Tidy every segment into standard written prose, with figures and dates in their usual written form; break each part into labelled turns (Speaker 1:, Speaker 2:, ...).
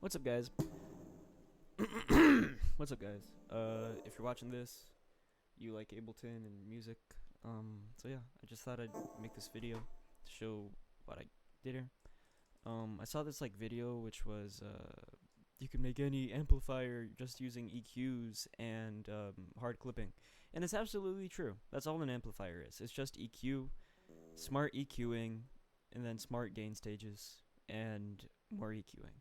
Speaker 1: What's up, guys? What's up, guys? If you're watching this, you like Ableton and music. So yeah, I just thought I'd make this video to show what I did here. I saw this video which was you can make any amplifier just using EQs and hard clipping, and it's absolutely true. That's all an amplifier is. It's just EQ, smart EQing, and then smart gain stages and more EQing.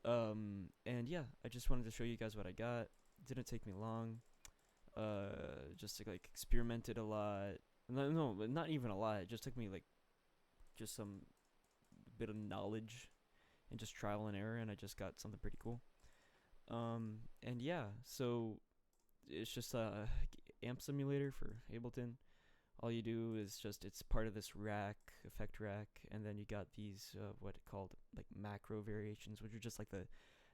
Speaker 1: And yeah, I just wanted to show you guys what I got. It didn't take me long. Just experimented a lot. No, not even a lot. It just took me just some bit of knowledge and just trial and error, and I just got something pretty cool. And yeah, so it's just a amp simulator for Ableton. All you do is it's part of this rack, effect rack, and then you got these what called macro variations, which are just like the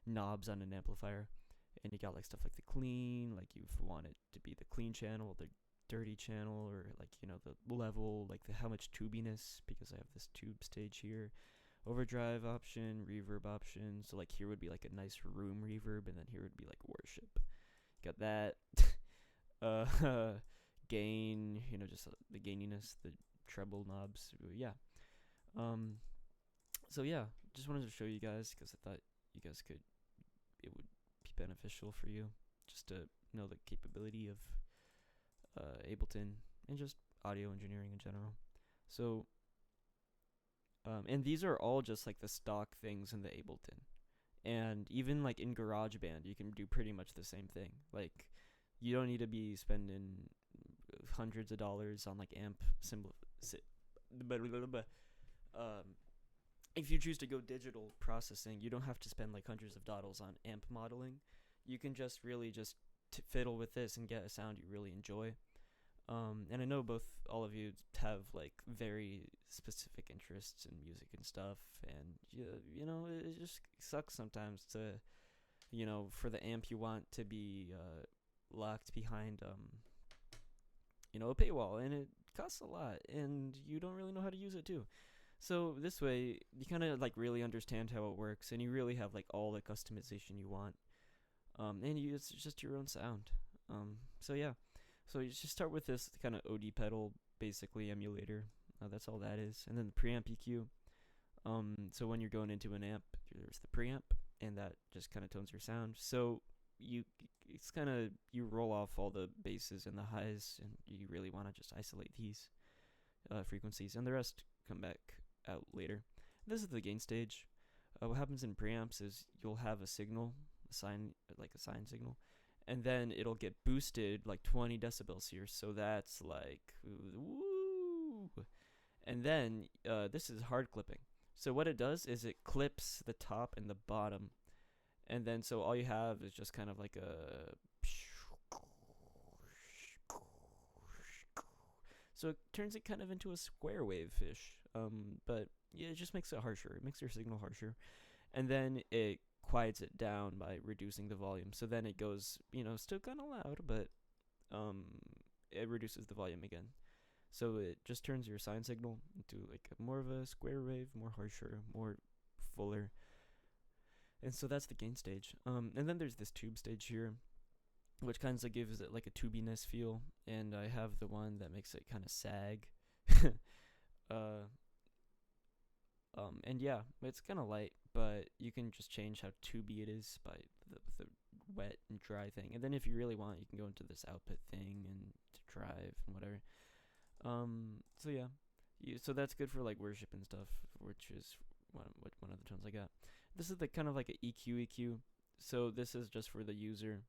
Speaker 1: knobs on an amplifier. And you got stuff like the clean, you want it to be the clean channel, the dirty channel, or the level, how much tubiness, because I have this tube stage here, overdrive option, reverb option. So here would be a nice room reverb, and then here would be worship. Got that. Gain, just the gaininess, the treble knobs. Yeah. So yeah, just wanted to show you guys because I thought you guys it would be beneficial for you just to know the capability of Ableton and just audio engineering in general. So and these are all just the stock things in the Ableton, and even in GarageBand you can do pretty much the same thing. You don't need to be spending hundreds of dollars on amp symbol. If you choose to go digital processing, you don't have to spend hundreds of dollars on amp modeling. You can just really fiddle with this and get a sound you really enjoy. And I know all of you have very specific interests in music and stuff, and it just sucks sometimes to for the amp you want to be locked behind a paywall, and it costs a lot, and you don't really know how to use it too. So this way you kind of really understand how it works, and you really have all the customization you want, and it's just your own sound. So yeah, so you just start with this kind of OD pedal, basically emulator. That's all that is, and then the preamp EQ. So when you're going into an amp, there's the preamp, and that just kind of tones your sound. So you roll off all the basses and the highs, and you really want to just isolate these frequencies, and the rest come back out later. This is the gain stage. What happens in preamps is you'll have a signal, a sine signal, and then it'll get boosted 20 decibels here. So that's woo. And then this is hard clipping. So what it does is it clips the top and the bottom. And then so all you have is just kind of a so it turns it kind of into a square wave fish. But yeah, it just makes it harsher. It makes your signal harsher. And then it quiets it down by reducing the volume. So then it goes, still kind of loud, but it reduces the volume again. So it just turns your sine signal into more of a square wave, more harsher, more fuller. And so that's the gain stage. And then there's this tube stage here, which kind of gives it a tubiness feel. And I have the one that makes it kind of sag. And yeah, it's kind of light, but you can just change how tubey it is by the wet and dry thing. And then if you really want, you can go into this output thing and to drive and whatever. So yeah, so that's good for worship and stuff, which is one of the tones I got. This is the kind of a EQ. So this is just for the user.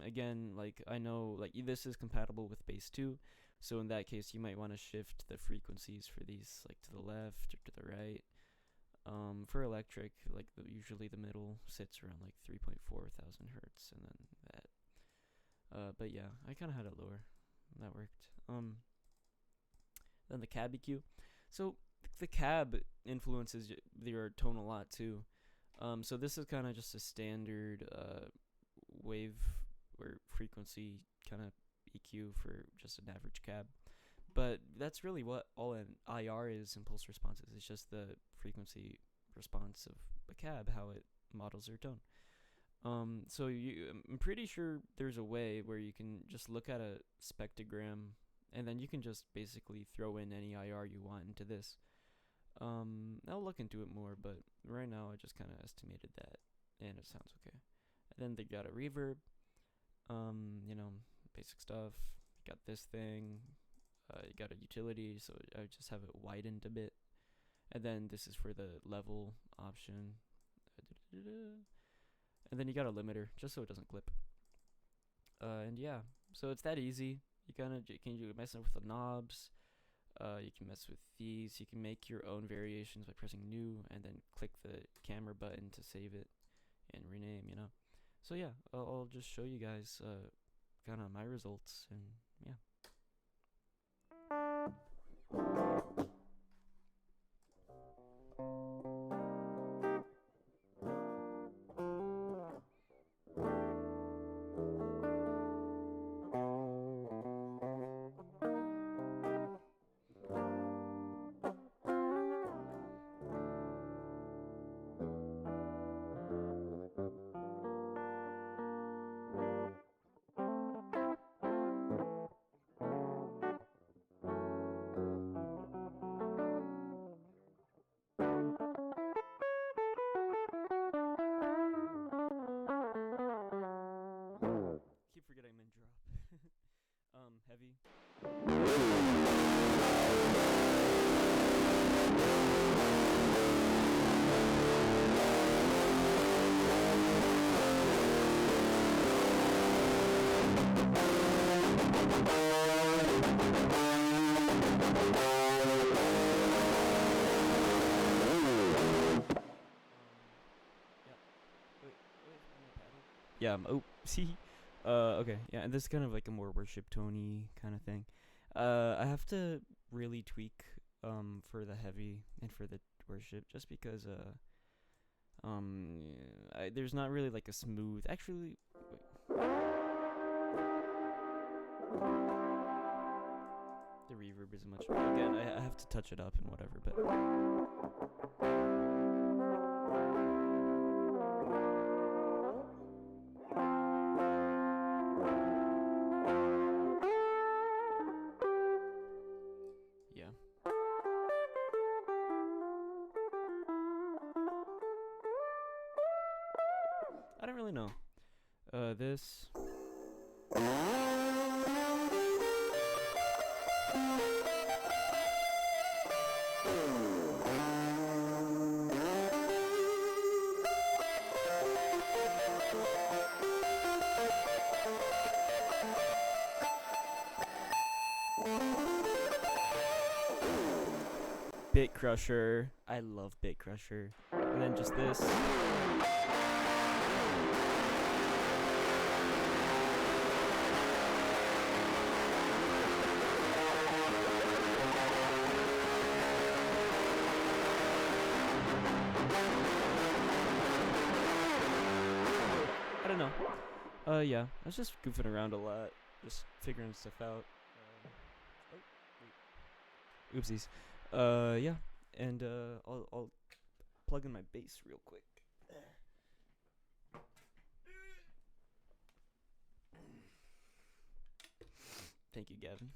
Speaker 1: Again, I know this is compatible with bass too. So in that case, you might want to shift the frequencies for these to the left or to the right. For electric, usually the middle sits around 3.4 thousand hertz, and then that. But yeah, I kind of had it lower. And that worked. Then the cab EQ. So the cab influences your tone a lot too. So this is kind of just a standard wave or frequency kind of EQ for just an average cab. But that's really what all an IR is, impulse response is. It's just the frequency response of a cab, how it models their tone. So I'm pretty sure there's a way where you can just look at a spectrogram, and then you can just basically throw in any IR you want into this. I'll look into it more, but right now I just kind of estimated that, and it sounds okay. And then they got a reverb, you know, basic stuff. You got this thing. You got a utility, so I just have it widened a bit. And then this is for the level option. And then you got a limiter, just so it doesn't clip. And yeah, so it's that easy. You can mess with the knobs. You can mess with these. You can make your own variations by pressing new and then click the camera button to save it and rename, you know. So yeah, I'll just show you guys kind of my results, and yeah. Keep forgetting I'm in drop. Heavy. Yeah. Wait, am I paddle? Yeah, oh, see? Okay, yeah, and this is kind of like a more worship tony kind of thing. I have to really tweak, for the heavy and for the worship, just because, there's not really like a smooth, actually, wait. The reverb isn't much, again, I have to touch it up and whatever, but. Yeah. I don't really know. This. Bit Crusher. I love Bit Crusher. And then just this. I don't know. Yeah, I was just goofing around a lot, just figuring stuff out. Oh, wait. Oopsies. Yeah, and I'll plug in my bass real quick. Thank you, Gavin.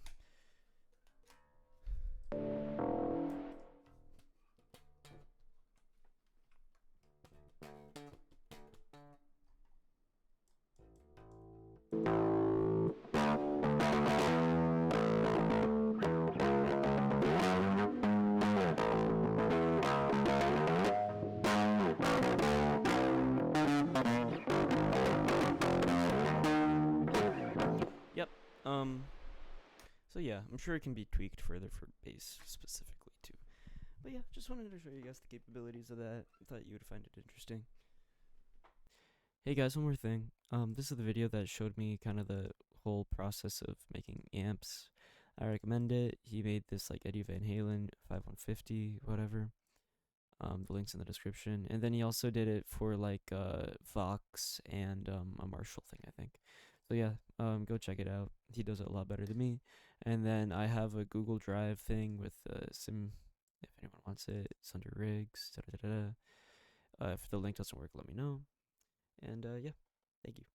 Speaker 1: Yep. So yeah, I'm sure it can be tweaked further for bass specifically too. But yeah, just wanted to show you guys the capabilities of that. I thought you would find it interesting. Hey guys, one more thing. This is the video that showed me kind of the whole process of making amps. I recommend it. He made this like Eddie Van Halen 5150, whatever. The link's in the description. And then he also did it for like Vox and a Marshall thing, I think. So yeah, go check it out. He does it a lot better than me. And then I have a Google Drive thing with Sim, if anyone wants it. It's under rigs. If the link doesn't work, let me know. And yeah, thank you.